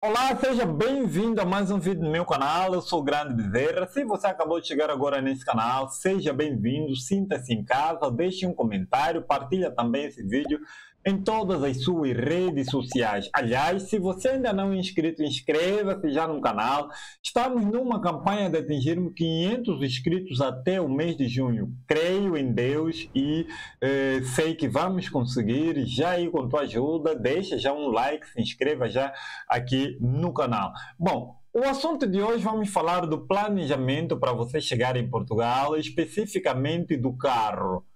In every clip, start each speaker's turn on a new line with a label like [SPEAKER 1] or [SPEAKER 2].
[SPEAKER 1] Olá, seja bem-vindo a mais um vídeo no meu canal. Eu sou o Grande Bezerra. Se você acabou de chegar agora nesse canal, seja bem-vindo, sinta-se em casa, deixe um comentário, partilha também esse vídeo em todas as suas redes sociais. Aliás, se você ainda não é inscrito, inscreva-se já no canal. Estamos numa campanha de atingirmos 500 inscritos até o mês de junho. Creio em Deus e sei que vamos conseguir. Já aí com tua ajuda, deixa já um like, se inscreva já aqui no canal. Bom, o assunto de hoje vamos falar do planejamento para você chegar em Portugal, especificamente do carro.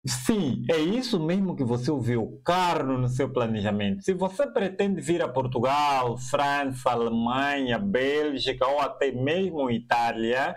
[SPEAKER 1] Sim, é isso mesmo que você ouviu, carro no seu planejamento. Se você pretende vir a Portugal, França, Alemanha, Bélgica ou até mesmo Itália,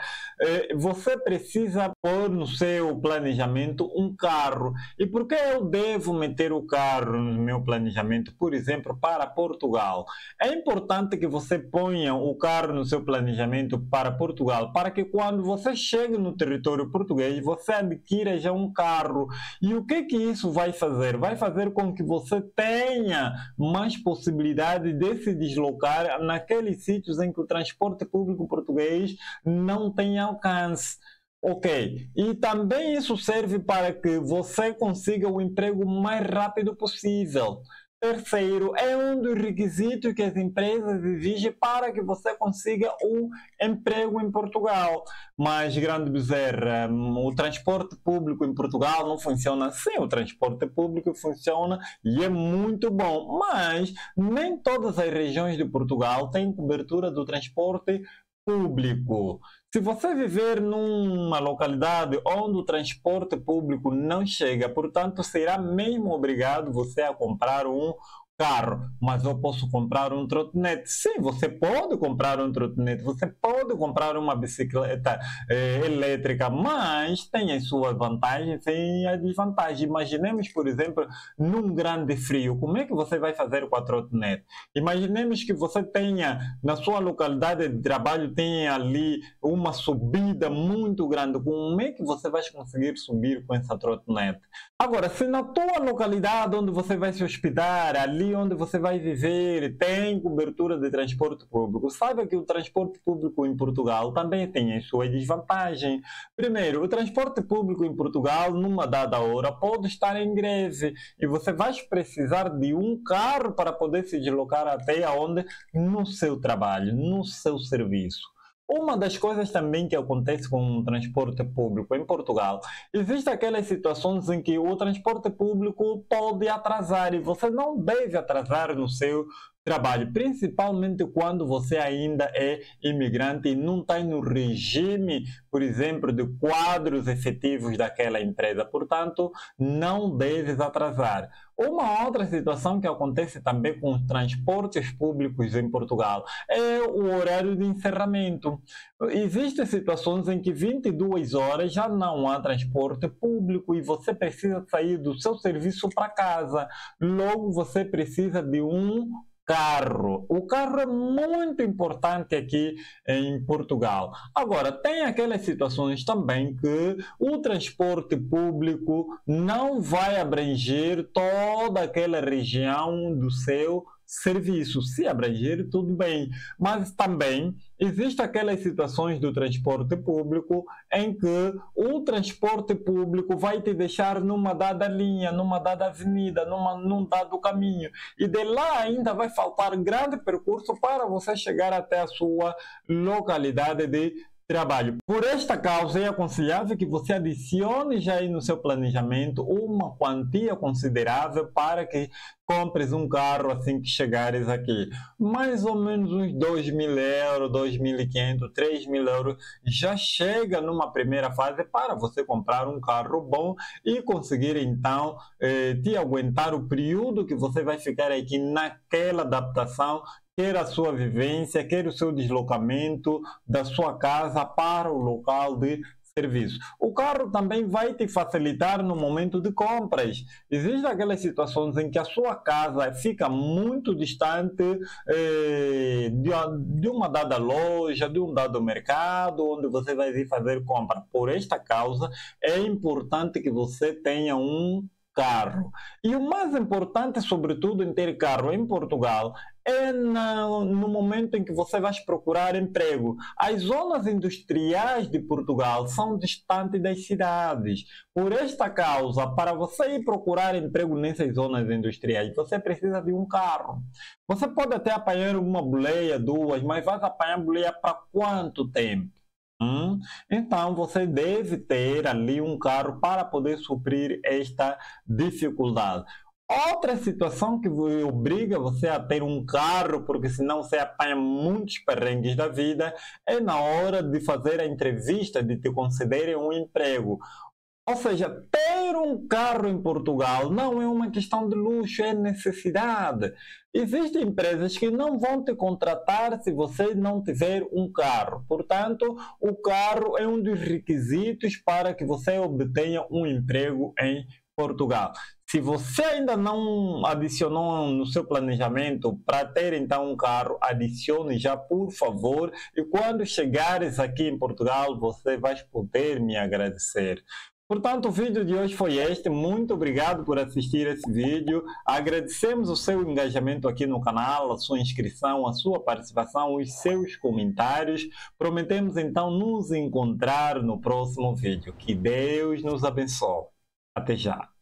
[SPEAKER 1] você precisa pôr no seu planejamento um carro. E por que eu devo meter o carro no meu planejamento, por exemplo, para Portugal? É importante que você ponha o carro no seu planejamento para Portugal, para que quando você chegue no território português, você adquira já um carro. E o que isso vai fazer? Vai fazer com que você tenha mais possibilidade de se deslocar naqueles sítios em que o transporte público português não tem alcance. Ok, e também isso serve para que você consiga o emprego mais rápido possível. Terceiro, é um dos requisitos que as empresas exigem para que você consiga um emprego em Portugal. Mas, Grande Bezerra, o transporte público em Portugal não funciona assim. O transporte público funciona e é muito bom, mas nem todas as regiões de Portugal têm cobertura do transporte público. Se você viver numa localidade onde o transporte público não chega, portanto, será mesmo obrigado você a comprar um carro. Mas eu posso comprar um trotinete. Sim, você pode comprar um trotinete, você pode comprar uma bicicleta elétrica, mas tem as suas vantagens e as desvantagens. Imaginemos, por exemplo, num grande frio, como é que você vai fazer com a trotinete? Imaginemos que você tenha, na sua localidade de trabalho, tenha ali uma subida muito grande. Como é que você vai conseguir subir com essa trotinete? Agora, se na tua localidade onde você vai se hospedar, ali onde você vai viver, tem cobertura de transporte público, saiba que o transporte público em Portugal também tem as suas desvantagens. Primeiro, o transporte público em Portugal, numa dada hora, pode estar em greve e você vai precisar de um carro para poder se deslocar até onde? No seu trabalho, no seu serviço. Uma das coisas também que acontece com o transporte público em Portugal, existem aquelas situações em que o transporte público pode atrasar e você não deve atrasar no seu trabalho, principalmente quando você ainda é imigrante e não está no regime, por exemplo, de quadros efetivos daquela empresa. Portanto, não deves atrasar. Uma outra situação que acontece também com os transportes públicos em Portugal é o horário de encerramento. Existem situações em que 22 horas já não há transporte público e você precisa sair do seu serviço para casa. Logo, você precisa de um carro. O carro é muito importante aqui em Portugal. Agora, tem aquelas situações também que o transporte público não vai abranger toda aquela região do seu serviço. Se abranger, tudo bem. Mas também existem aquelas situações do transporte público em que o transporte público vai te deixar numa dada linha, numa dada avenida, num dado caminho. E de lá ainda vai faltar grande percurso para você chegar até a sua localidade de trabalho. Por esta causa, é aconselhável que você adicione já aí no seu planejamento uma quantia considerável para que compres um carro assim que chegares aqui. Mais ou menos uns 2.000 euros, 2.500, 3.000 euros já chega numa primeira fase para você comprar um carro bom e conseguir então te aguentar o período que você vai ficar aqui naquela adaptação, quer a sua vivência, quer o seu deslocamento da sua casa para o local de serviço. O carro também vai te facilitar no momento de compras. Existem aquelas situações em que a sua casa fica muito distante de uma dada loja, de um dado mercado, onde você vai vir fazer compra. Por esta causa, é importante que você tenha um carro. E o mais importante, sobretudo, em ter carro em Portugal no momento em que você vai procurar emprego. As zonas industriais de Portugal são distantes das cidades. Por esta causa, para você ir procurar emprego nessas zonas industriais, você precisa de um carro. Você pode até apanhar uma boleia, duas, mas vai apanhar boleia para quanto tempo? Então, você deve ter ali um carro para poder suprir esta dificuldade. Outra situação que obriga você a ter um carro, porque senão você apanha muitos perrengues da vida, é na hora de fazer a entrevista, de te concederem um emprego. Ou seja, ter um carro em Portugal não é uma questão de luxo, é necessidade. Existem empresas que não vão te contratar se você não tiver um carro. Portanto, o carro é um dos requisitos para que você obtenha um emprego em Portugal. Se você ainda não adicionou no seu planejamento para ter então um carro, adicione já, por favor. E quando chegares aqui em Portugal, você vai poder me agradecer. Portanto, o vídeo de hoje foi este. Muito obrigado por assistir esse vídeo. Agradecemos o seu engajamento aqui no canal, a sua inscrição, a sua participação, os seus comentários. Prometemos então nos encontrar no próximo vídeo. Que Deus nos abençoe. Até já.